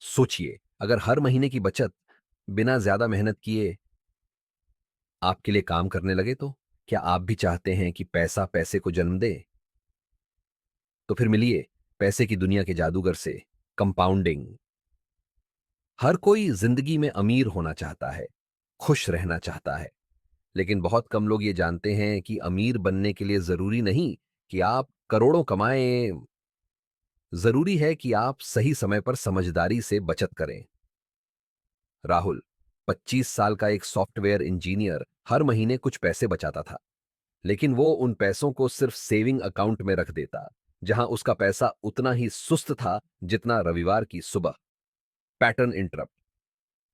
सोचिए, अगर हर महीने की बचत बिना ज्यादा मेहनत किए आपके लिए काम करने लगे तो क्या आप भी चाहते हैं कि पैसा पैसे को जन्म दे? तो फिर मिलिए पैसे की दुनिया के जादूगर से, कंपाउंडिंग। हर कोई जिंदगी में अमीर होना चाहता है, खुश रहना चाहता है, लेकिन बहुत कम लोग ये जानते हैं कि अमीर बनने के लिए जरूरी नहीं कि आप करोड़ों कमाएं। जरूरी है कि आप सही समय पर समझदारी से बचत करें। राहुल 25 साल का एक सॉफ्टवेयर इंजीनियर हर महीने कुछ पैसे बचाता था, लेकिन वो उन पैसों को सिर्फ सेविंग अकाउंट में रख देता, जहां उसका पैसा उतना ही सुस्त था जितना रविवार की सुबह। Pattern interrupt.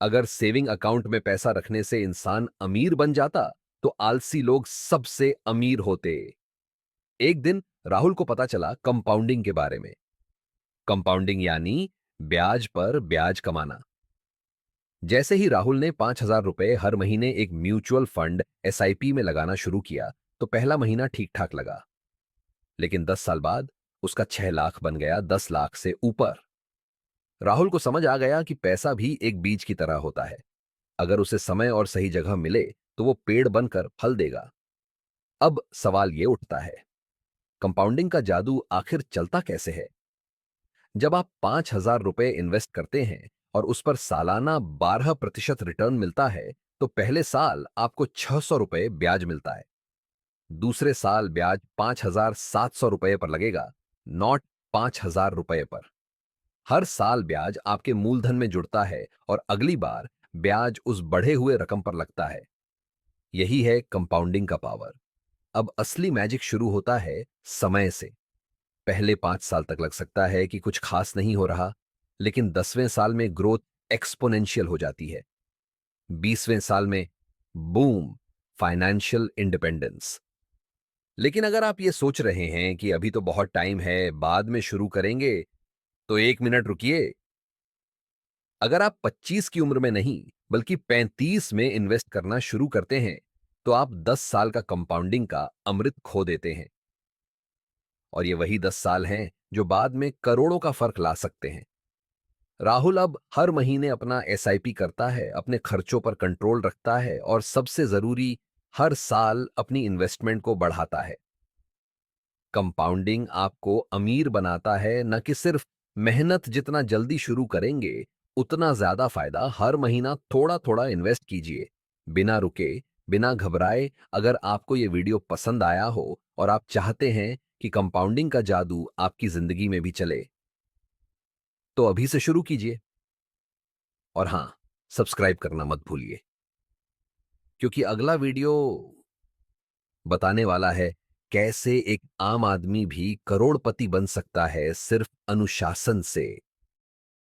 अगर सेविंग अकाउंट में पैसा रखने से इंसान अमीर बन जाता, तो आलसी लोग सबसे अमीर होते। एक दिन राहुल को पता चला कंपाउंडिंग के बारे में। कंपाउंडिंग यानी ब्याज पर ब्याज कमाना। जैसे ही राहुल ने 5,000 रुपए हर महीने एक म्यूचुअल फंड एसआईपी में लगाना शुरू किया, तो पहला महीना ठीक ठाक लगा। लेकिन 10 साल बाद उसका 6 लाख बन गया, 10 लाख से ऊपर। राहुल को समझ आ गया कि पैसा भी एक बीज की तरह होता है। अगर उसे समय और सही जगह मिले तो वो पेड़ बनकर फल देगा। अब सवाल ये उठता है, कंपाउंडिंग का जादू आखिर चलता कैसे है? जब आप 5,000 रुपए इन्वेस्ट करते हैं और उस पर सालाना 12% रिटर्न मिलता है, तो पहले साल आपको 600 रुपए ब्याज मिलता है। दूसरे साल ब्याज 5,700 रुपए पर लगेगा, नॉट 5,000 रुपए पर। हर साल ब्याज आपके मूलधन में जुड़ता है और अगली बार ब्याज उस बढ़े हुए रकम पर लगता है। यही है कंपाउंडिंग का पावर। अब असली मैजिक शुरू होता है समय से। पहले 5 साल तक लग सकता है कि कुछ खास नहीं हो रहा, लेकिन 10वें साल में ग्रोथ एक्सपोनेंशियल हो जाती है। 20वें साल में बूम, फाइनेंशियल इंडिपेंडेंस। लेकिन अगर आप ये सोच रहे हैं कि अभी तो बहुत टाइम है, बाद में शुरू करेंगे, तो 1 मिनट रुकिए। अगर आप 25 की उम्र में नहीं, बल्कि 35 में इन्वेस्ट करना शुरू करते हैं, तो आप 10 साल का कंपाउंडिंग का अमृत खो देते हैं। और ये वही 10 साल हैं जो बाद में करोड़ों का फर्क ला सकते हैं। राहुल अब हर महीने अपना एसआईपी करता है, अपने खर्चों पर कंट्रोल रखता है और सबसे जरूरी, हर साल अपनी इन्वेस्टमेंट को बढ़ाता है। कंपाउंडिंग आपको अमीर बनाता है, न कि सिर्फ मेहनत। जितना जल्दी शुरू करेंगे, उतना ज्यादा फायदा। हर महीना थोड़ा थोड़ा इन्वेस्ट कीजिए, बिना रुके, बिना घबराए। अगर आपको यह वीडियो पसंद आया हो और आप चाहते हैं कि कंपाउंडिंग का जादू आपकी जिंदगी में भी चले, तो अभी से शुरू कीजिए। और हां, सब्सक्राइब करना मत भूलिए, क्योंकि अगला वीडियो बताने वाला है कैसे एक आम आदमी भी करोड़पति बन सकता है सिर्फ अनुशासन से।